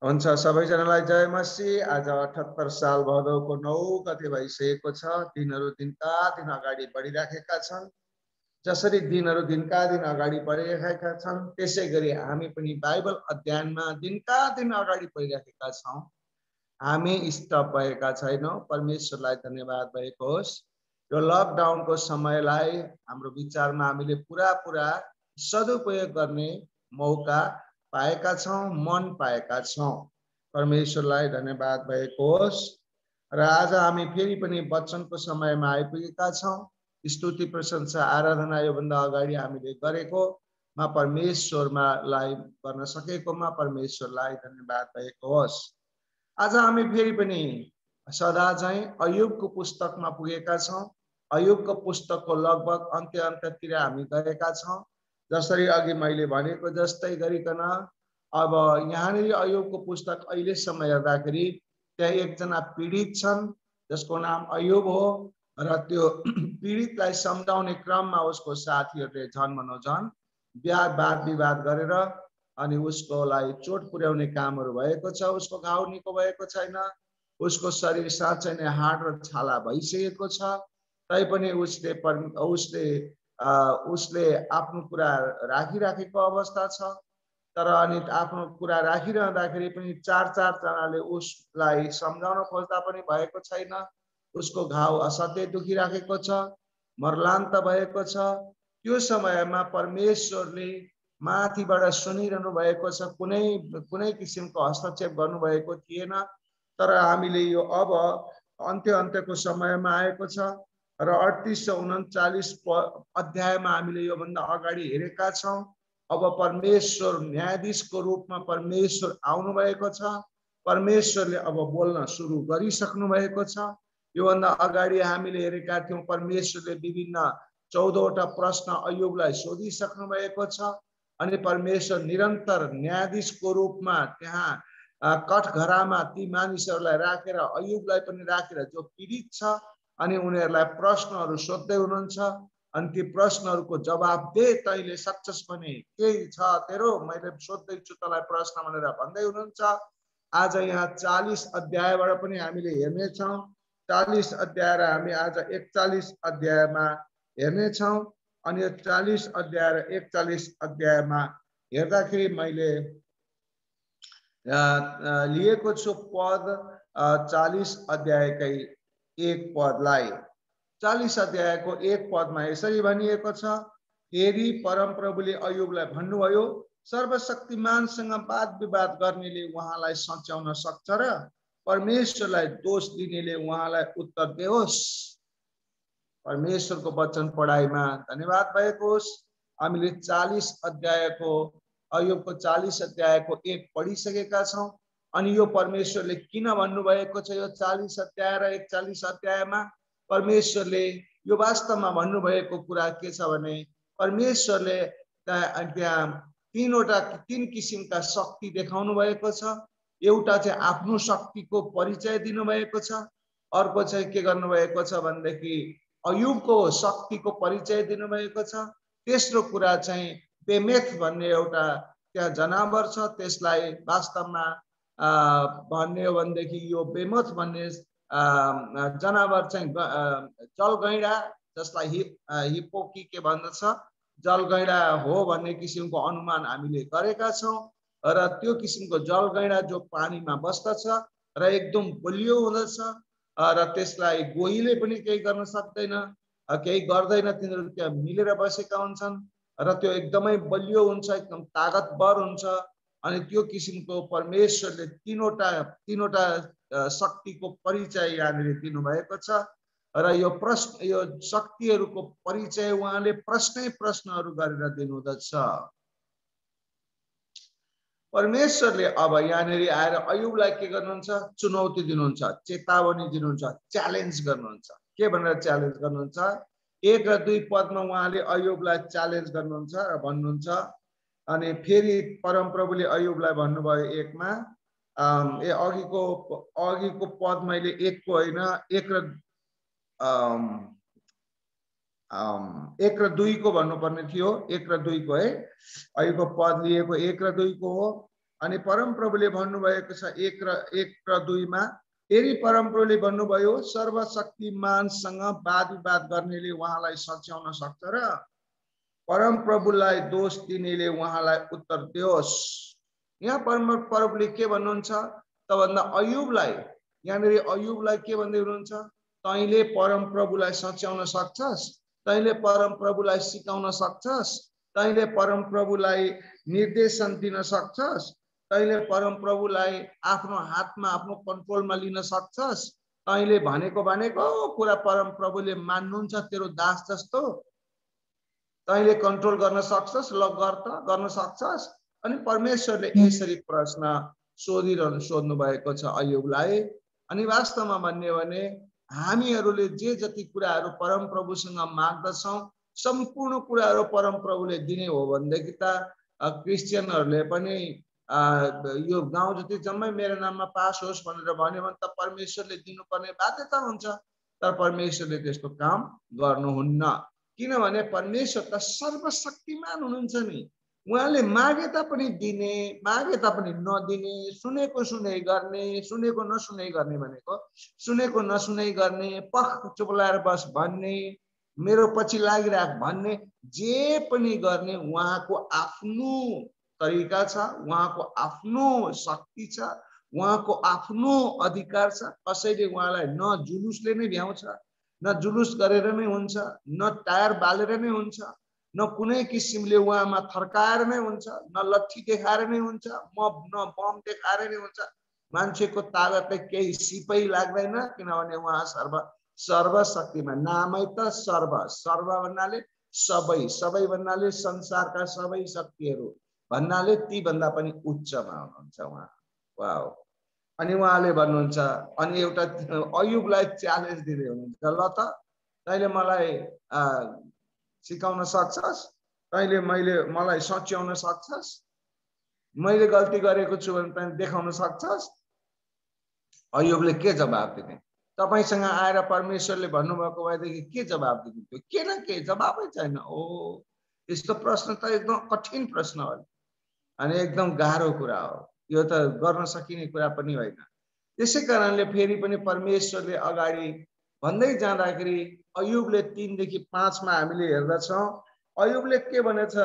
हुन्छ सबैजनालाई जय मसीह। आज 78 साल भदौको 9 गते भइसकेको छ। दिनहरू दिनका दिन अगाडि बढिराखेका छन्। जसरी दिनहरू दिनका दिन अगाडि बढिरहेका छन् त्यसै गरी हामी पनि बाइबल अध्ययनमा दिनका दिन अगाडि बढिरहेका छौँ। हामी स्टप भएका छैनौँ। परमेश्वरलाई धन्यवाद भएको होस्। यो लकडाउनको समयलाई हाम्रो विचारमा हामीले पुरा सदुपयोग गर्ने मौका पाएका छौँ, मन पाएका छौँ। परमेश्वरलाई धन्यवाद भएको होस्। र आज हामी फेरि पनि वचनको समयमा आइपुगेका छौँ। स्तुति प्रशंसा आराधना योभन्दा अगाडि हामीले गरेकोमा परमेश्वरलाई गर्न सकेकोमा परमेश्वरलाई धन्यवाद भएको होस्। आज हामी फेरि पनि सदा चाहिँ अयुबको पुस्तकमा पुगेका छौँ। अयुबको पुस्तकको लगभग अन्त्यतिर हामी गएका छौँ। जसरी अघि मैले भनेको जस्तै गरिकन अब यहाँनिर अयुबको पुस्तक अहिलेसम्म हेर्दाखेरि त्यहाँ एकजना पीडित छन् जसको नाम अयुब हो र त्यो पीडितलाई सम्झाउने क्रममा उसको साथीहरूले झन् वाद विवाद गरेर अनि उसकोलाई चोट पुर्याउने कामहरू भएको छ। उसको घाउ निको भएको छैन। उसको शरीर साँच्चै नै हाड र छाला भइसकेको छ। तैपनि उसले आफ्नो कुरा राखिराखेको अवस्था छ। तर अनि आफ्नो कुरा राखिरहँदाखेरि पनि चार जनाले उसलाई सम्झाउन खोज्दा पनि भएको छैन। उसको घाउ असाध्यै दुखिराखेको छ, मर्लान्त भएको छ। त्यो समयमा परमेश्वरले माथिबाट सुनिरहनु भएको छ। कुनै किसिमको हस्तक्षेप गर्नुभएको थिएन। तर हामीले यो अब अन्त्यको समयमा आएको छ र 3839 अध्यायमा हामीले योभन्दा अगाडि हेरेका छौँ। अब परमेश्वर न्यायाधीशको रूपमा परमेश्वर आउनु भएको छ। परमेश्वरले अब बोल्न सुरु गरिसक्नु भएको छ। योभन्दा अगाडि हामीले हेरेका थियौँ परमेश्वरले विभिन्न 14वटा प्रश्न अयुबलाई सोधिसक्नु भएको छ। अनि परमेश्वर निरन्तर न्यायाधीशको रूपमा त्यहाँ कठघरामा ती मानिसहरूलाई राखेर अयुबलाई पनि राखेर जो पीडित छ अनि उनीहरूलाई प्रश्नहरू सोध्दै हुनुहुन्छ। अनि ती प्रश्नहरूको जवाब दे, तैँले सक्छस् भने केही छ तेरो, मैले सोध्दैछु तँलाई प्रश्न भनेर भन्दै हुनुहुन्छ। आज यहाँ 40 अध्यायबाट पनि हामीले हेर्नेछौँ। 40 अध्याय र हामी आज 41 अध्यायमा हेर्नेछौँ। अनि यो 40 अध्याय र 41 अध्यायमा हेर्दाखेरि मैले लिएको छु पद 40 अध्यायकै 1 पदलाई। 40 अध्यायको 1 पदमा यसरी भनिएको छ, फेरि परमप्रभुले अयुबलाई भन्नुभयो, सर्वशक्तिमानसँग वाद विवाद गर्नेले उहाँलाई सच्याउन सक्छ र परमेश्वरलाई दोष दिनेले उहाँलाई उत्तर देओस्। परमेश्वरको वचन पढाइमा धन्यवाद भएको होस्। हामीले 40 अध्यायको अयुबको 40 अध्यायको 1 पढिसकेका छौँ। अनि यो परमेश्वरले किन भन्नुभएको छ यो 40 अध्याय र 41 अध्यायमा परमेश्वरले यो वास्तवमा भन्नुभएको कुरा के छ भने परमेश्वरले त्यहाँ तीन किसिमका शक्ति देखाउनु भएको छ। एउटा चाहिँ आफ्नो शक्तिको परिचय दिनुभएको छ। अर्को चाहिँ के गर्नुभएको छ भनेदेखि अयुबको शक्तिको परिचय दिनुभएको छ। तेस्रो कुरा चाहिँ बेमेथ भन्ने एउटा त्यहाँ जनावर छ, त्यसलाई वास्तवमा भन्ने हो भनेदेखि यो बेमथ भन्ने जनावर चाहिँ जलगैँडा, जसलाई हिप्पो के भन्दछ, जलगैँडा हो भन्ने किसिमको अनुमान हामीले गरेका छौँ। र त्यो किसिमको जलगैँडा जो पानीमा बस्दछ र एकदम बलियो हुँदछ र त्यसलाई गोहीले पनि केही गर्न सक्दैन, केही गर्दैन। तिनीहरू त्यहाँ मिलेर बसेका हुन्छन् र त्यो एकदमै बलियो हुन्छ, एकदम तागतवर हुन्छ। अनि त्यो किसिमको परमेश्वरले तीनवटा शक्तिको परिचय यहाँनिर दिनुभएको छ। र यो शक्तिहरूको परिचय उहाँले प्रश्नहरू गरेर दिनुहुँदछ। परमेश्वरले अब यहाँनिर आएर अयुबलाई के गर्नुहुन्छ, चुनौती दिनुहुन्छ, चेतावनी दिनुहुन्छ, च्यालेन्ज गर्नुहुन्छ। के भनेर च्यालेन्ज गर्नुहुन्छ? 1 र 2 पदमा उहाँले अयुबलाई च्यालेन्ज गर्नुहुन्छ र भन्नुहुन्छ। अनि फेरि परमप्रभुले अयुबलाई भन्नुभयो 1 मा, अघिको पद मैले 1 को होइन 1 र 2 को भन्नुपर्ने थियो। 1 र 2 को है, अहिलेको पद लिएको 1 र 2 को हो। अनि परमप्रभुले भन्नुभएको छ 1 र 2 मा, फेरि परमप्रभुले भन्नुभयो सर्वशक्तिमानसँग वाद विवाद गर्नेले उहाँलाई सच्याउन सक्छ र परमप्रभुलाई दोष दिनेले उहाँलाई उत्तर दियोस्। यहाँ परमप्रभुले के भन्नुहुन्छ त भन्दा अयुबलाई, यहाँनिर अयुबलाई के भन्दै हुनुहुन्छ, तैँले परमप्रभुलाई सच्याउन सक्छस्, तैँले परमप्रभुलाई सिकाउन सक्छस्, तैँले परमप्रभुलाई निर्देशन दिन सक्छस्, तैँले परमप्रभुलाई आफ्नो हातमा आफ्नो कन्ट्रोलमा लिन सक्छस्, तैँले भनेको कुरा परमप्रभुले मान्नुहुन्छ तेरो दास जस्तो, तैँले कन्ट्रोल गर्न सक्छस्, ल गर्न सक्छस्। अनि परमेश्वरले यसरी प्रश्न सोध्नु भएको छ अयुबलाई। अनि वास्तवमा भन्ने हो भने हामीहरूले जे जति कुराहरू परमप्रभुसँग माग्दछौँ सम्पूर्ण कुराहरू परमप्रभुले दिने हो भनेदेखि त क्रिस्चियनहरूले पनि यो गाउँ जति जम्मै मेरो नाममा पास होस् भनेर भन्यो भने त परमेश्वरले दिनुपर्ने बाध्यता हुन्छ। तर परमेश्वरले त्यस्तो काम गर्नुहुन्न, किनभने परमेश्वर त सर्वशक्तिमान हुनुहुन्छ नि। उहाँले मागे तापनि दिने, मागे तापनि नदिने, सुनेको सुने गर्ने, सुनेको नसुने गर्ने भनेको सुनेको नसुने गर्ने, पख चुपलाएर बस भन्ने, मेरो पछि लागिराख भन्ने, जे पनि गर्ने उहाँको आफ्नो तरिका छ, उहाँको आफ्नो शक्ति छ, उहाँको आफ्नो अधिकार छ। कसैले उहाँलाई न जुलुसले नै भ्याउँछ, न जुलुस गरेर नै हुन्छ, न टायर बालेर नै हुन्छ, न कुनै किसिमले उहाँमा थर्काएर नै हुन्छ, न लट्ठी देखाएर नै हुन्छ, न बम देखाएर नै हुन्छ। मान्छेको तागतले केही सिपै लाग्दैन, किनभने उहाँ सर्वशक्तिमान। नामै त सर्व भन्नाले सबै, सबै भन्नाले संसारका सबै शक्तिहरू भन्नाले ती भन्दा पनि उच्चमा हुनुहुन्छ उहाँ। वाउ। अनि उहाँले भन्नुहुन्छ, अनि एउटा अयुबलाई च्यालेन्ज दिँदै हुनुहुन्छ, ल त तैँले मलाई सिकाउन सक्छस्, तैँले मलाई सच्याउन सक्छस्, मैले गल्ती गरेको छु भने तैँले देखाउन सक्छस्। अयुबले के जवाब दिने? तपाईसँग आएर परमेश्वरले भन्नुभएको भएदेखि के जवाब दिनुहुन्थ्यो? के न के जवाबै छैन। ओ यस्तो प्रश्न त एकदम कठिन प्रश्न हो अनि एकदम गाह्रो कुरा हो, यो त गर्न सकिने कुरा पनि होइन। त्यसै कारणले फेरि पनि परमेश्वरले अगाडि भन्दै जाँदाखेरि अयुबले 3 देखि 5 मा हामीले हेर्दछौँ, अयुबले के भनेछ,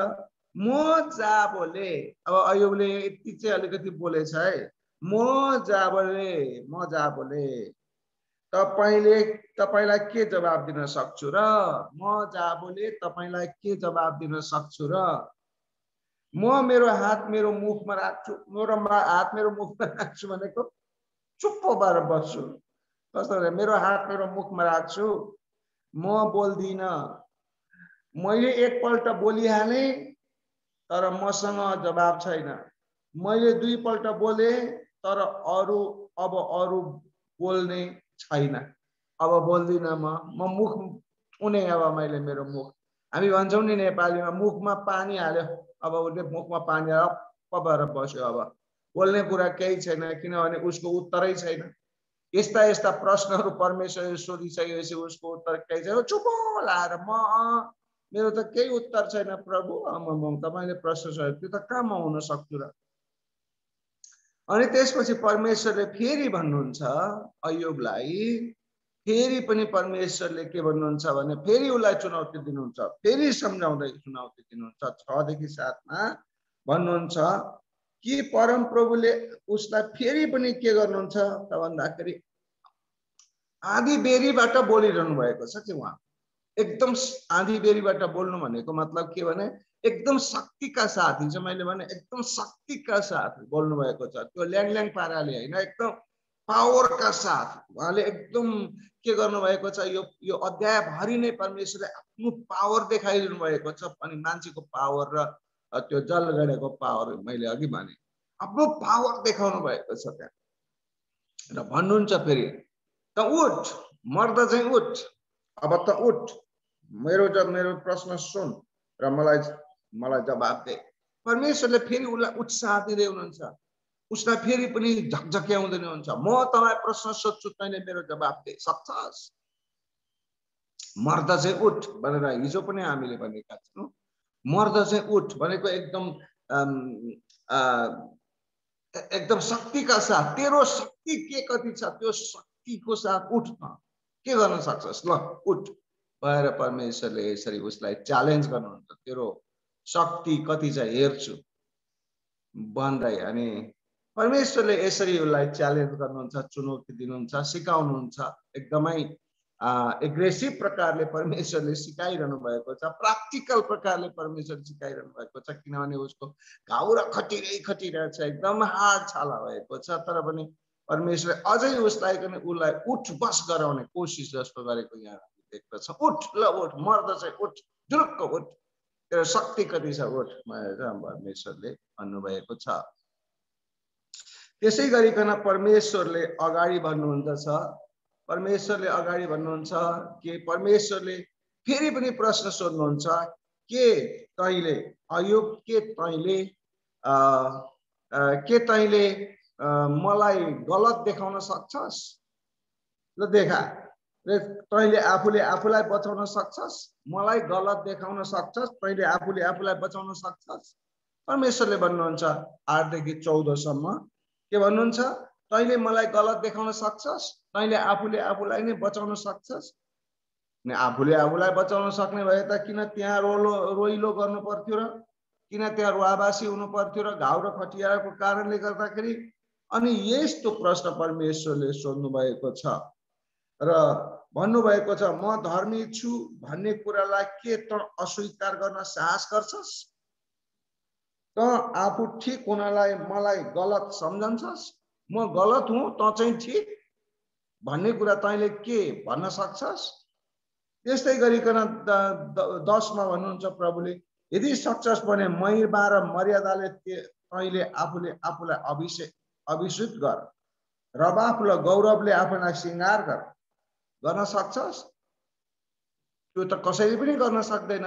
म जा बोले। अब अयुबले यति चाहिँ अलिकति बोलेछ है, म जा बोले तपाईलाई के जवाब दिन सक्छु र, म जा बोले तपाईलाई के जवाब दिन सक्छु र, म मेरो हात मेरो मुखमा राख्छु, मेरो हात मेरो मुखमा राख्छु भनेको चुप्प भएर बस्छु। कस्तो मेरो हात मेरो मुखमा राख्छु, म बोल्दिन, मैले एकपल्ट बोलिहाले तर मसँग जवाब छैन, मैले 2 पल्ट बोले तर अरू बोल्ने छैन, अब बोल्दिन, म मुख उनी अब मैले मेरो मुख, हामी भन्छौँ नि नेपालीमा मुखमा पानी हाल्यो, अब उसले मुखमा पानी हाल्यो भएर बस्यो, अब बोल्ने कुरा केही छैन, किनभने उसको उत्तरै छैन। यस्ता यस्ता प्रश्नहरू परमेश्वरले सोधिसकेपछि उसको उत्तर केही छैन, चुप लाएर मेरो त केही उत्तर छैन प्रभु, तपाईले प्रश्न सोध्यो त्यो त कहाँमा हुन सक्छ र। अनि त्यसपछि परमेश्वरले फेरि भन्नुहुन्छ अयुबलाई, फेरि पनि परमेश्वरले के भन्नुहुन्छ भने फेरि उसलाई चुनौती दिनुहुन्छ, फेरि सम्झाउँदै चुनौती दिनुहुन्छ। 6 देखि 7 मा भन्नुहुन्छ कि परमप्रभुले उसलाई फेरि पनि के गर्नुहुन्छ त भन्दाखेरि आधी बेरीबाट बोलिरहनु भएको छ कि उहाँ एकदम आधी बेरीबाट बोल्नु भनेको मतलब के भने एकदम शक्तिका साथ, हिजो मैले भने एकदम शक्तिका साथ बोल्नु भएको छ, त्यो ल्याङ पाराले हैन, एकदम पावरका साथ उहाँले एकदम के गर्नु भएको छ। यो अध्याय भरि नै परमेश्वरले आफ्नो पावर देखाइदिनु भएको छ, अनि मान्छेको पावर र त्यो जलगढेको पावर मैले अघि भने आफ्नो पावर देखाउनु भएको छ त्यहाँ। र भन्नुहुन्छ फेरि त उठ, मर्द चाहिँ उठ, अब त उठ, मेरो प्रश्न सुन र मलाई जवाब दे। परमेश्वरले फेरि उसलाई उत्साह दिँदै हुनुहुन्छ, उसलाई फेरि पनि झकझक्याउँदै हुनुहुन्छ, म तँलाई प्रश्न सोध्छु तैँले मेरो जवाब दे सक्छस्, मर्द चाहिँ उठ भनेर हिजो पनि हामीले भनेका छौँ। मर्द चाहिँ उठ भनेको एकदम एकदम शक्तिका साथ तेरो शक्ति के कति छ त्यो शक्तिको साथ उठ न के गर्न सक्छस् ल उठ भएर परमेश्वरले यसरी उसलाई च्यालेन्ज गर्नुहुन्छ तेरो शक्ति कति छ हेर्छु भन्दै अनि परमेश्वरले यसरी उसलाई च्यालेन्ज गर्नुहुन्छ चुनौती दिनुहुन्छ सिकाउनुहुन्छ एकदमै एग्रेसिभ प्रकारले परमेश्वरले सिकाइरहनु भएको छ प्र्याक्टिकल प्रकारले परमेश्वरले सिकाइरहनु भएको छ किनभने उसको घाउ र खटिरहेछ एकदम हार्ड छाला भएको छ तर पनि परमेश्वरले अझै उसलाई उठ बस गराउने कोसिस जस्तो गरेको यहाँ देख्दछ उठ ल उठ मर्दछ उठ जुरुक्क उठ तेरो शक्ति कति छ उठ भनेर परमेश्वरले भन्नुभएको छ त्यसै गरिकन परमेश्वरले अगाडि भन्नुहुन्छ परमेश्वरले अगाडि भन्नुहुन्छ कि परमेश्वरले फेरि पनि प्रश्न सोध्नुहुन्छ के तैँले अयुब के तैँले मलाई गलत देखाउन सक्छस् ल देखा तैँले आफूले आफूलाई बचाउन सक्छस् मलाई गलत देखाउन सक्छस् तैँले आफूले आफूलाई बचाउन सक्छस् परमेश्वरले भन्नुहुन्छ 8 देखि 14 सम्म के भन्नुहुन्छ तैँले मलाई गलत देखाउन सक्छस् तैँले आफूले आफूलाई नै बचाउन सक्छस् नि आफूले आफूलाई बचाउन सक्ने भए त किन त्यहाँ रोइलो गर्नु पर्थ्यो र किन त्यहाँ रुवाबासी हुनु पर्थ्यो र घाउ र खटियाको कारणले गर्दाखेरि अनि यस्तो प्रश्न परमेश्वरले सोध्नु भएको छ र भन्नुभएको छ म धर्मी छु भन्ने कुरालाई के त अस्वीकार गर्न साहस गर्छस् त आफू ठीक हुनलाई मलाई गलत सम्झन्छस् म गलत हुँ त चाहिँ ठीक भन्ने कुरा तैँले के भन्न सक्छस् त्यस्तै गरिकन 10 मा भन्नुहुन्छ प्रभुले यदि सक्छस् भने महिमा र मर्यादाले तैँले आफूले आफूलाई अभिषेक गर र बाफुल गौरवले आफूलाई श्रृंगार गर्न सक्छस् त्यो त कसैले पनि गर्न सक्दैन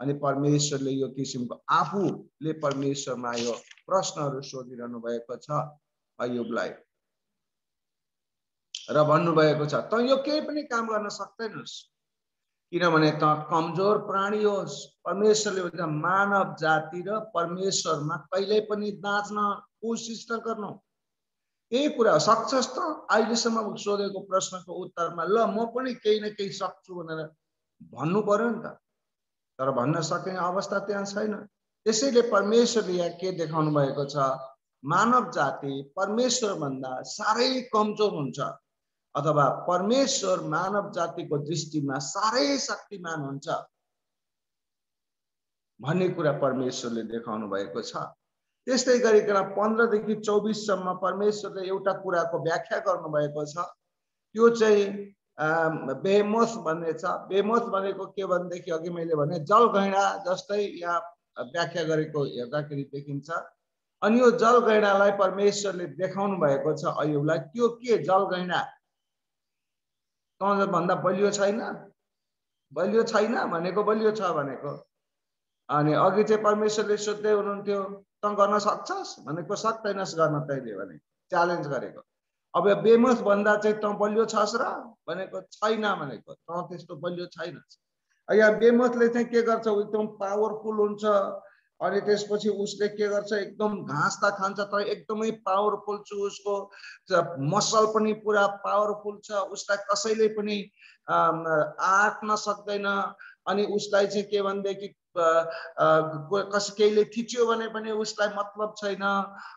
अनि परमेश्वरले यो किसिमको आफूले परमेश्वरमा यो प्रश्नहरू सोधिरहनु भएको छ अयुबलाई र भन्नुभएको छ त यो केही पनि काम गर्न सक्दैनस् किनभने त कमजोर प्राणी होस् परमेश्वरले भन्छ मानव जाति र परमेश्वरमा कहिल्यै पनि दाँच्न कोसिस नगर्नु यही कुरा सक्छस् त अहिलेसम्म सोधेको प्रश्नको उत्तरमा ल म पनि केही न केही सक्छु भनेर भन्नु पर्यो नि त तर भन्न सक्ने अवस्था त्यहाँ छैन त्यसैले परमेश्वरले यहाँ के देखाउनु भएको छ मानव जाति परमेश्वर भन्दा साह्रै कमजोर हुन्छ अथवा परमेश्वर मानव जातिको दृष्टिमा साह्रै शक्तिमान हुन्छ भन्ने कुरा परमेश्वरले देखाउनु भएको छ त्यस्तै गरिकन 15 देखि 24 सम्म परमेश्वरले एउटा कुराको व्याख्या गर्नु भएको छ त्यो चाहिँ बेमोस भन्ने छ बेमोस भनेको के भनेदेखि अघि मैले भने जलगैंडा जस्तै यहाँ व्याख्या गरेको हेर्दाखेरि देखिन्छ अनि यो जलगैंडालाई परमेश्वरले देखाउनु भएको छ अयुबलाई त्यो के जलगैंडा त भन्दा बलियो छैन भनेको बलियो छ भनेको अनि अघि चाहिँ परमेश्वरले सोध्दै हुनुहुन्थ्यो त गर्न सक्छस् भनेको सक्दैनस् गर्न तैँले भने च्यालेन्ज गरेको अब बेमोस भन्दा चाहिँ त बलियो छस् र भनेको छैन भनेको त त्यस्तो बलियो छैनस् यहाँ बेमोसले चाहिँ के गर्छ एकदम पावरफुल हुन्छ अनि त्यसपछि उसले के गर्छ एकदम घाँस त खान्छ तर एकदमै पावरफुल छ उसको मसल पनि पुरा पावरफुल छ उसलाई कसैले पनि आट्न सक्दैन अनि उसलाई चाहिँ के भन्देखि कसैले थिच्यो भने पनि उसलाई मतलब छैन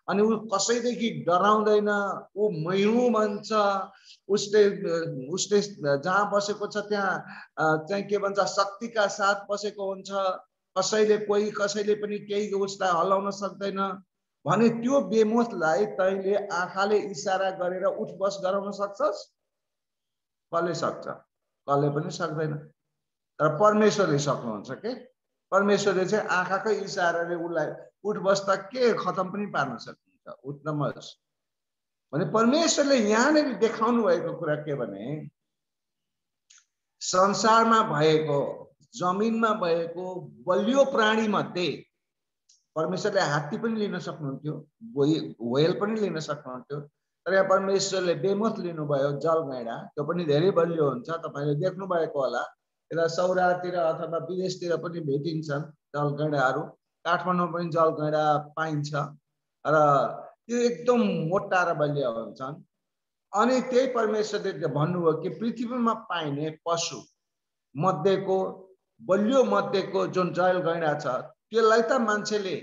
अनि उ कसैदेखि डराउँदैन उ मयू भन्छ उसले जहाँ बसेको छ त्यहाँ चाहिँ के भन्छ शक्तिका साथ बसेको हुन्छ कसैले पनि केही उसलाई हल्लाउन सक्दैन भने त्यो बेमोसलाई तैँले आँखाले इशारा गरेर उठबस गराउन सक्छस् कसले सक्छ कसले पनि सक्दैन तर परमेश्वरले सक्नुहुन्छ के परमेश्वरले चाहिँ आँखाकै इशाराले उसलाई उठबस त के खतम पनि पार्न सक्नुहुन्छ उठ्न मस भने परमेश्वरले यहाँनिर देखाउनु भएको कुरा के भने संसारमा भएको जमिनमा भएको बलियो प्राणी मध्ये परमेश्वरले हात्ती पनि लिन सक्नुहुन्थ्यो व्हेल पनि लिन सक्नुहुन्थ्यो तर यहाँ परमेश्वरले बेमोस लिनुभयो जलगैंडा त्यो पनि धेरै बलियो हुन्छ तपाईले देख्नु भएको होला यता सौरातिर अथवा विदेशतिर पनि भेटिन्छन् जलगैंडाहरू काठमाडौँमा पनि जलगैंडा पाइन्छ र त्यो एकदम मोटा र बलियो हुन्छन्। अनि त्यही परमेश्वरले भन्नुभयो कि पृथ्वीमा पाइने पशु मध्येको बलियो मध्येको जुन जयल गैँडा छ त्यसलाई त मान्छेले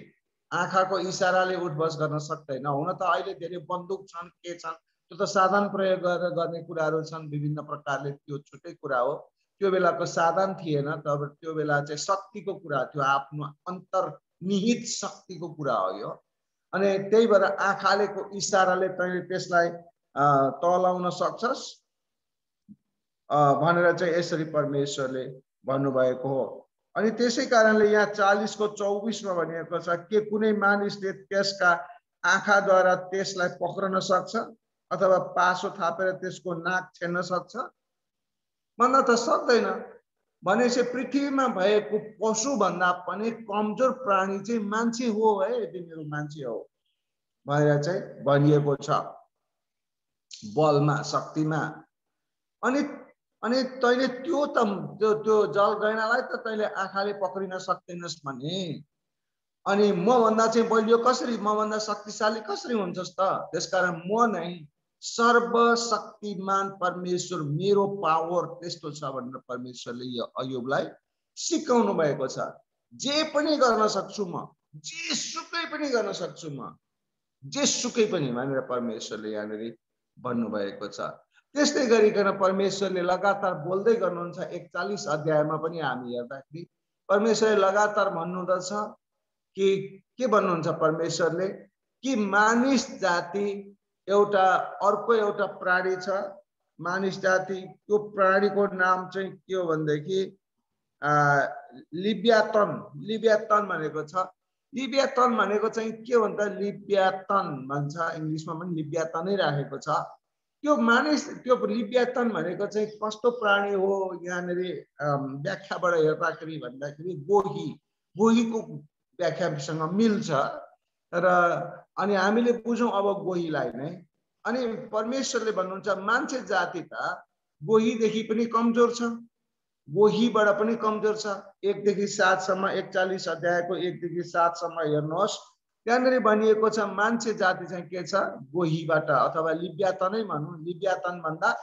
आँखाको इसाराले उठबस गर्न सक्दैन। हुन त अहिले धेरै बन्दुक छन्, के छन्, त्यो त साधन प्रयोग गरेर गर्ने कुराहरू छन् विभिन्न प्रकारले, त्यो छुट्टै कुरा हो। त्यो बेलाको साधन थिएन, तर त्यो बेला चाहिँ शक्तिको कुरा थियो, आफ्नो अन्तर्निहित शक्तिको कुरा हो यो। अनि त्यही भएर आँखालेको इसाराले तैँले त्यसलाई तलाउन सक्छस् भनेर चाहिँ यसरी परमेश्वरले भन्नुभएको हो। अनि त्यसै कारणले यहाँ 40 को 24 मा भनिएको छ के कुनै मानिसले त्यसका आँखाद्वारा त्यसलाई पक्रन सक्छ अथवा पासो थापेर त्यसको नाक छेड्न सक्छ? भन्न त सक्दैन। भनेपछि पृथ्वीमा भएको पशु भन्दा पनि कमजोर प्राणी चाहिँ मान्छे हो है, तिनीहरू मान्छे हो भनेर चाहिँ भनिएको छ बलमा, शक्तिमा। अनि अनि तैँले त्यो त त्यो जल गैँडालाई त तैँले आँखाले पक्रिन सक्दैनस् भने अनि म भन्दा चाहिँ बलियो कसरी, म भन्दा शक्तिशाली कसरी हुन्छस् त? त्यसकारण म नै सर्वशक्तिमान परमेश्वर, मेरो पावर त्यस्तो छ भनेर परमेश्वरले यो अय्युबलाई सिकाउनु भएको छ। जे पनि गर्न सक्छु म, जेसुकै पनि गर्न सक्छु म, जेसुकै पनि भनेर परमेश्वरले यहाँनिर भन्नुभएको छ। त्यस्तै गरिकन परमेश्वरले लगातार बोल्दै गर्नुहुन्छ। 41 अध्यायमा पनि हामी हेर्दाखेरि परमेश्वरले लगातार भन्नुहुँदछ कि के भन्नुहुन्छ परमेश्वरले कि मानिस जाति एउटा अर्को एउटा प्राणी छ। मानिस जाति, त्यो प्राणीको नाम चाहिँ के हो भनेदेखि लिब्यातन। लिब्यातन भनेको छ। लिब्यातन भनेको चाहिँ के भन्दा लिब्यातन भन्छ, इङ्ग्लिसमा पनि लिब्यातनै राखेको छ। त्यो मानिस, त्यो लिब्यातन भनेको चाहिँ कस्तो प्राणी हो यहाँनिर व्याख्याबाट हेर्दाखेरि भन्दाखेरि गोही, गोहीको व्याख्यासँग मिल्छ र अनि हामीले बुझौँ अब गोहीलाई नै। अनि परमेश्वरले भन्नुहुन्छ मान्छे जाति त गोहीदेखि पनि कमजोर छ, गोहीबाट पनि कमजोर छ। 1 देखि 7 सम्म, 41 अध्यायको 1 देखि 7 सम्म हेर्नुहोस्। त्यहाँनिर भनिएको छ मान्छे जाति चाहिँ के छ, गोहीबाट अथवा लिब्यातनै भनौँ, लिब्यातन भन्दा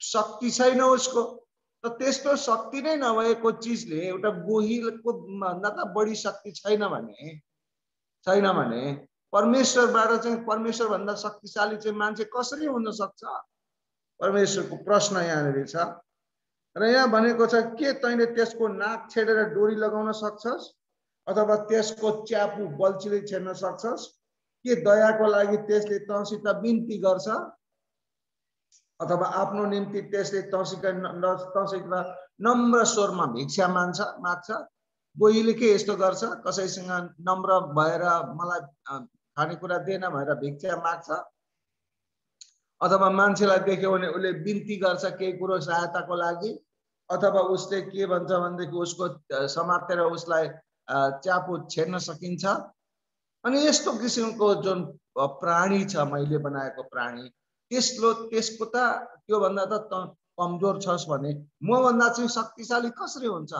शक्ति छैन उसको। त त्यस्तो शक्ति नै नभएको चिजले एउटा गोहीको भन्दा त बढी शक्ति छैन भने परमेश्वरबाट चाहिँ, परमेश्वर भन्दा शक्तिशाली चाहिँ मान्छे कसरी हुन सक्छ? परमेश्वरको प्रश्न यहाँनिर छ। र यहाँ भनेको छ के तैँले त्यसको नाक छेडेर डोरी लगाउन सक्छस् अथवा त्यसको च्यापु बल्छीले छेड्न सक्छस्? के दयाको लागि त्यसले तँसित बिन्ती गर्छ अथवा आफ्नो निम्ति त्यसले तँसित नम्र स्वरमा भिक्षा माग्छ? गोहीले के यस्तो गर्छ? कसैसँग नम्र भएर मलाई खानेकुरा देन भनेर भिक्षा माग्छ? अथवा मान्छेलाई देख्यो भने उसले बिन्ती गर्छ केही कुरो सहायताको लागि? अथवा उसले के भन्छ भनेदेखि उसको समातेर उसलाई च्यापु छेड्न सकिन्छ? अनि यस्तो किसिमको जुन प्राणी छ, मैले बनाएको प्राणी, त्यसको त त्यो भन्दा त कमजोर छस् भने म भन्दा चाहिँ शक्तिशाली कसरी हुन्छ?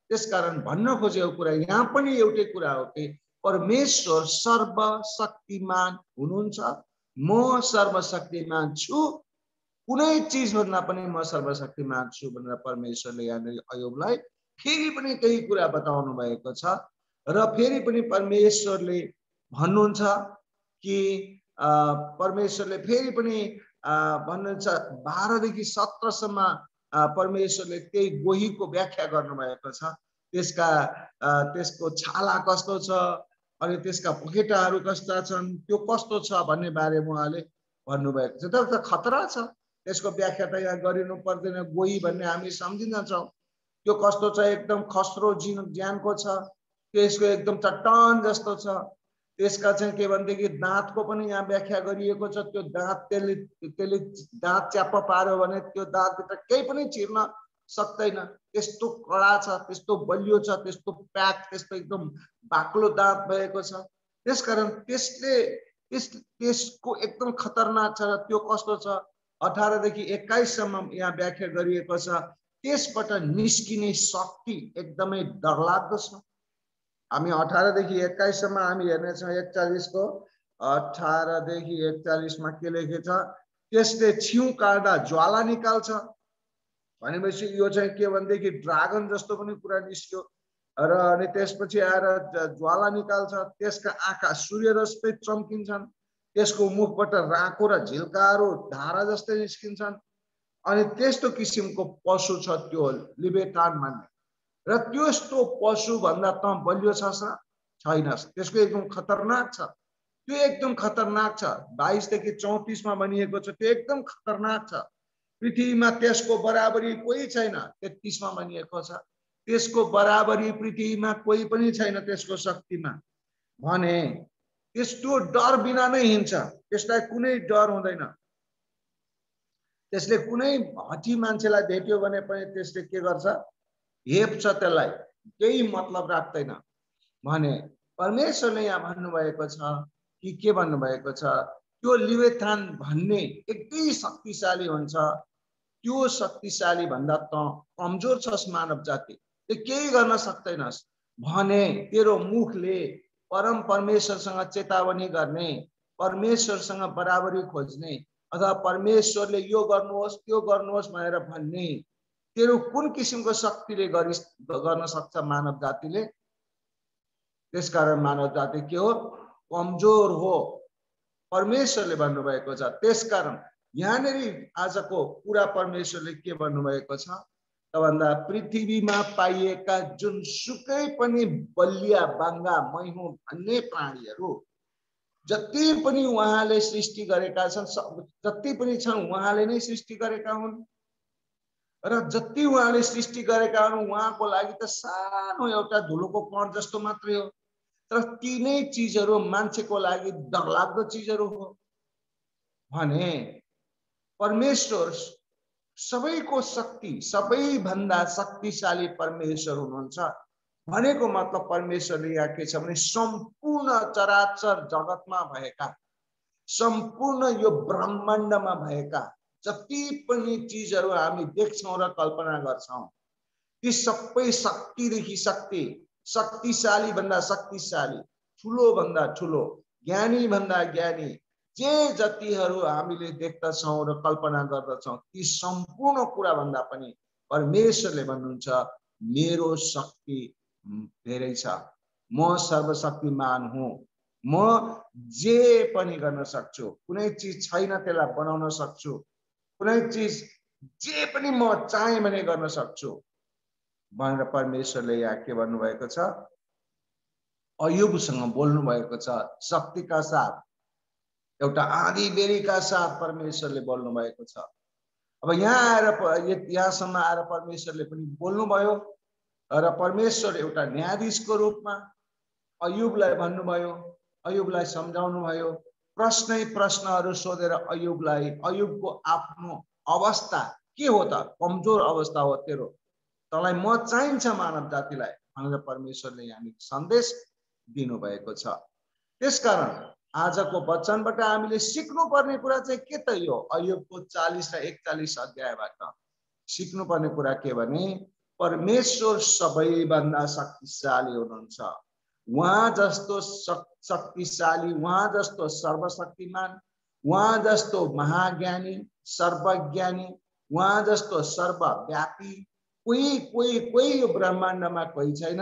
त्यसकारण भन्न खोजेको कुरा यहाँ पनि एउटै कुरा हो कि परमेश्वर सर्वशक्तिमान हुनुहुन्छ। म सर्वशक्तिमान छु, कुनै चिज भन्दा पनि म सर्वशक्तिमान छु भनेर परमेश्वरले यहाँनिर अय्युबलाई फेरि पनि त्यही कुरा बताउनु भएको छ। र फेरि पनि परमेश्वरले भन्नुहुन्छ कि परमेश्वरले फेरि पनि भन्नुहुन्छ 12 देखि 17 सम्म परमेश्वरले त्यही गोहीको व्याख्या गर्नुभएको छ। त्यसको छाला कस्तो छ अनि त्यसका पखेटाहरू कस्ता छन्, त्यो कस्तो छ भन्ने बारेमा उहाँले भन्नुभएको छ। तर त खतरा छ, त्यसको व्याख्या त यहाँ गरिनु पर्दैन। गोही भन्ने हामी सम्झिन्छौँ, त्यो कस्तो छ, एकदम खस्रो ज्यानको छ, त्यसको एकदम चट्टान जस्तो छ। त्यसका चाहिँ के भनेदेखि दाँतको पनि यहाँ व्याख्या गरिएको छ। त्यो दाँत त्यसले दाँत च्याप्प पार्यो भने त्यो दाँतभित्र केही पनि छिर्न सक्दैन, त्यस्तो कडा छ, त्यस्तो बलियो छ, त्यस्तो प्याक, त्यस्तो एकदम बाक्लो दाँत भएको छ। त्यसकारण त्यसको एकदम खतरनाक छ। र त्यो कस्तो छ 18 देखि 21 सम्म यहाँ व्याख्या गरिएको छ। त्यसबाट निस्किने शक्ति एकदमै डरलाग्दो छ। हामी 18 देखि 21 सम्म हामी हेर्नेछौँ 41 को। 18 देखि 41 मा के लेखेको छ, त्यसले छिउ काट्दा ज्वाला निकाल्छ। भनेपछि यो चाहिँ के भनेदेखि ड्रागन जस्तो पनि कुरा निस्क्यो र अनि त्यसपछि आएर ज्वाला निकाल्छ। त्यसका आँखा सूर्य जस्तै चम्किन्छन्, त्यसको मुखबाट राको र झिल्काहरू धारा जस्तै निस्किन्छन्। अनि त्यस्तो किसिमको पशु छ त्यो लिबेटान भन्ने, र त्यस्तो पशु भन्दा त बलियो छस् र छैनस्। त्यसको एकदम खतरनाक छ, त्यो एकदम खतरनाक छ। 22 देखि 34 मा भनिएको छ, त्यो एकदम खतरनाक छ। पृथ्वीमा त्यसको बराबरी कोही छैन। 33 मा भनिएको छ, त्यसको बराबरी पृथ्वीमा कोही पनि छैन त्यसको शक्तिमा। भने त्यस्तो डर बिना नै हिँड्छ, त्यसलाई कुनै डर हुँदैन। त्यसले कुनै हठी मान्छेलाई भेट्यो भने पनि त्यसले के गर्छ, हेप्छ त्यसलाई, केही मतलब राख्दैन। भने परमेश्वरले यहाँ भन्नुभएको छ कि के भन्नुभएको छ, त्यो लिवेथान भन्ने एकदमै शक्तिशाली हुन्छ। त्यो शक्तिशाली भन्दा त कमजोर छस् मानव जाति, त्यो केही गर्न सक्दैनस्। भने तेरो मुखले परम परमेश्वरसँग चेतावनी गर्ने, परमेश्वरसँग बराबरी खोज्ने अथवा परमेश्वरले यो गर्नुहोस् त्यो गर्नुहोस् भनेर भन्ने तेरो कुन किसिमको शक्तिले गर्न सक्छ मानव जातिले? त्यसकारण मानव जाति के हो, कमजोर हो, परमेश्वरले भन्नुभएको छ। त्यसकारण यहाँनिर आजको कुरा परमेश्वरले के भन्नुभएको छ त भन्दा पृथ्वीमा पाइएका जुनसुकै पनि बलिया बाङ्गा मैहुँ भन्ने प्राणीहरू जति पनि उहाँले सृष्टि गरेका छन्, जति पनि छन् उहाँले नै सृष्टि गरेका हुन्। र जति उहाँले सृष्टि गरेका हुन् उहाँको लागि त सानो एउटा धुलोको कण जस्तो मात्रै हो, तर तीनै चिजहरू मान्छेको लागि डरलाग्दो चिजहरू हो। भने परमेश्वर सबैको शक्ति, सबैभन्दा शक्तिशाली परमेश्वर हुनुहुन्छ। भनेको मतलब परमेश्वरले यहाँ के छ भने सम्पूर्ण चराचर जगतमा भएका, सम्पूर्ण यो ब्रह्माण्डमा भएका जति पनि चिजहरू हामी देख्छौँ र कल्पना गर्छौँ, ती सबै शक्तिदेखि शक्ति, शक्तिशाली भन्दा शक्तिशाली, ठुलो भन्दा ठुलो, ज्ञानी भन्दा ज्ञानी, जे जतिहरू हामीले देख्दछौँ र कल्पना गर्दछौँ, ती सम्पूर्ण कुरा भन्दा पनि परमेश्वरले भन्नुहुन्छ मेरो शक्ति धेरै छ, म सर्वशक्तिमान हुँ, म जे पनि गर्न सक्छु, कुनै चिज छैन त्यसलाई बनाउन सक्छु, कुनै चिज जे पनि म चाहे भने गर्न सक्छु भनेर परमेश्वरले यहाँ के भन्नुभएको छ, अयुबसँग बोल्नु भएको छ। शक्तिका साथ, एउटा आधी बेरीका साथ परमेश्वरले बोल्नु भएको छ। अब यहाँ आएर यहाँसम्म आएर परमेश्वरले पनि बोल्नुभयो र परमेश्वर एउटा न्यायाधीशको रूपमा अयुबलाई भन्नुभयो, अयुबलाई सम्झाउनु भयो, प्रश्नै प्रश्नहरू सोधेर अयुबलाई, अयुबको आफ्नो अवस्था के हो त, कमजोर अवस्था हो तेरो, तँलाई म चाहिन्छ मानव जातिलाई भनेर परमेश्वरले यहाँ सन्देश दिनुभएको छ। त्यसकारण आजको वचनबाट हामीले सिक्नुपर्ने कुरा चाहिँ के त यो अयुबको 40 र 41 अध्यायबाट सिक्नुपर्ने कुरा के भने परमेश्वर सबैभन्दा शक्तिशाली हुनुहुन्छ। उहाँ जस्तो शक्तिशाली, उहाँ जस्तो सर्वशक्तिमान, उहाँ जस्तो महाज्ञानी, सर्वज्ञानी, उहाँ जस्तो सर्वव्यापी कोही कोही कोही यो ब्रह्माण्डमा कोही छैन।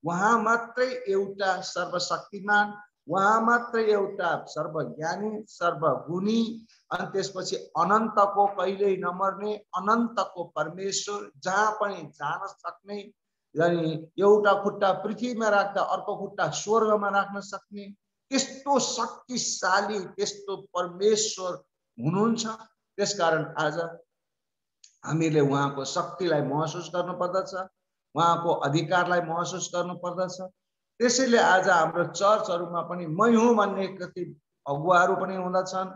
उहाँ मात्रै एउटा सर्वशक्तिमान, उहाँ मात्रै एउटा सर्वज्ञानी, सर्वगुणी, अनि त्यसपछि अनन्तको कहिल्यै नमर्ने अनन्तको परमेश्वर, जहाँ पनि जान सक्ने, यानी एउटा खुट्टा पृथ्वीमा राख्दा अर्को खुट्टा स्वर्गमा राख्न सक्ने त्यस्तो शक्तिशाली त्यस्तो परमेश्वर हुनुहुन्छ। त्यसकारण आज हामीले उहाँको शक्तिलाई महसुस गर्नुपर्दछ, उहाँको अधिकारलाई महसुस गर्नुपर्दछ। त्यसैले आज हाम्रो चर्चहरूमा पनि मै हुँ भन्ने कति अगुवाहरू पनि हुँदछन्,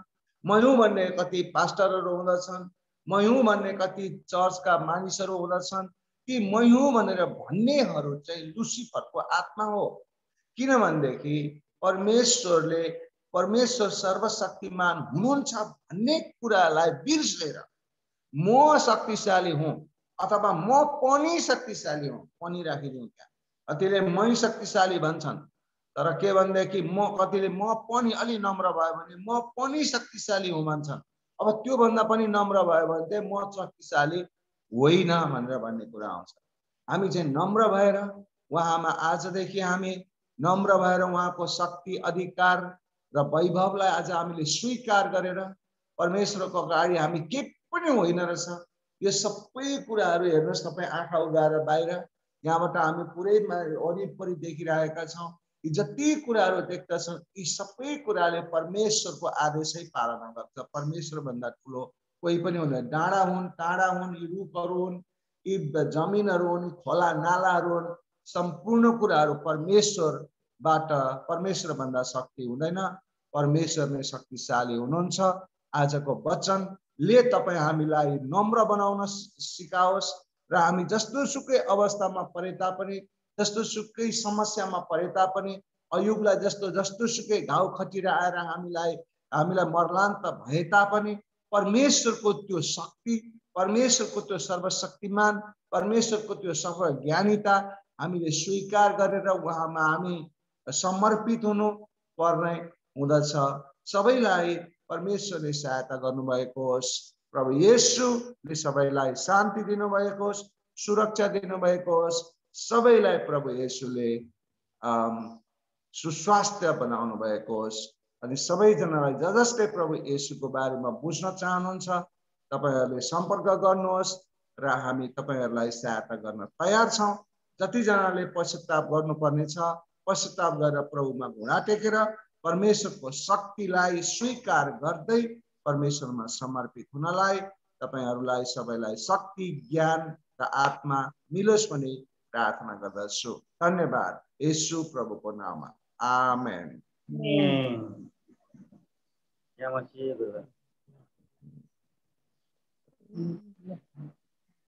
मै हुँ भन्ने कति पास्टरहरू हुँदछन्, मै हुँ भन्ने कति चर्चका मानिसहरू हुँदछन्। ती मै हुँ भनेर भन्नेहरू चाहिँ लुसिफरको आत्मा हो। किनभनेदेखि परमेश्वर सर्वशक्तिमान हुनुहुन्छ भन्ने कुरालाई बिर्सेर म शक्तिशाली हुँ अथवा म पनि शक्तिशाली हुँ, पनि राखिदिउँ क्या, त्यसले मै शक्तिशाली भन्छन् तर के भनेदेखि म कतिले म पनि अलि नम्र भयो भने म पनि शक्तिशाली हुँ भन्छन्। अब त्यो भन्दा पनि नम्र भयो भने चाहिँ म शक्तिशाली होइन भनेर भन्ने कुरा आउँछ। हामी चाहिँ नम्र भएर उहाँमा आजदेखि हामी नम्र भएर उहाँको शक्ति अधिकार र वैभवलाई आज हामीले स्वीकार गरेर परमेश्वरको अगाडि हामी के पनि होइन रहेछ यो सबै कुराहरू हेर्नुहोस् तपाईँ आँखा उगाएर बाहिर यहाँबाट हामी पुरै वरिपरि देखिरहेका छौँ। यी जति कुराहरू देख्दछौँ यी सबै कुराले परमेश्वरको आदेशै पालना गर्छ। परमेश्वर भन्दा ठुलो कोही पनि हुँदैन। डाँडा हुन् टाढा हुन् यी रुखहरू हुन् यी जमिनहरू हुन् खोला नालाहरू हुन् सम्पूर्ण कुराहरू परमेश्वरबाट परमेश्वर भन्दा शक्ति हुँदैन। परमेश्वर नै शक्तिशाली हुनुहुन्छ। आजको वचनले तपाईँ हामीलाई नम्र बनाउन सिकाओस् र हामी जस्तो सुकै अवस्थामा परे तापनि जस्तो सुकै समस्यामा परे तापनि अयुबलाई जस्तो सुकै घाउ खटिरा आएर हामीलाई मर्लान्त भए तापनि परमेश्वरको त्यो शक्ति परमेश्वरको त्यो सर्वशक्तिमान परमेश्वरको त्यो सर्वज्ञानिता हामीले स्वीकार गरेर उहाँमा हामी समर्पित हुनु पर्ने हुँदछ। सबैलाई परमेश्वरले सहायता गर्नुभएको होस्। प्रभु येशूले सबैलाई शान्ति दिनुभएको होस्, सुरक्षा दिनुभएको होस्। सबैलाई प्रभु येशूले सुस्वास्थ्य बनाउनु भएको होस्। अनि सबैजनालाई जसले प्रभु येशूको बारेमा बुझ्न चाहनुहुन्छ तपाईहरुले सम्पर्क गर्नुहोस् र हामी तपाईहरुलाई सहायता गर्न तयार छौं। जतिजनाले पश्चाताप गर्नुपर्ने छ पश्चाताप गरेर प्रभुमा घुँडा टेकेर परमेश्वरको शक्तिलाई स्वीकार गर्दै परमेश्वरमा समर्पित हुनलाई तपाईहरुलाई सबैलाई शक्ति ज्ञान र आत्मा मिलोस् भनी प्रार्थना गर्दछु। धन्यवाद येशू प्रभुको नाममा आमेन।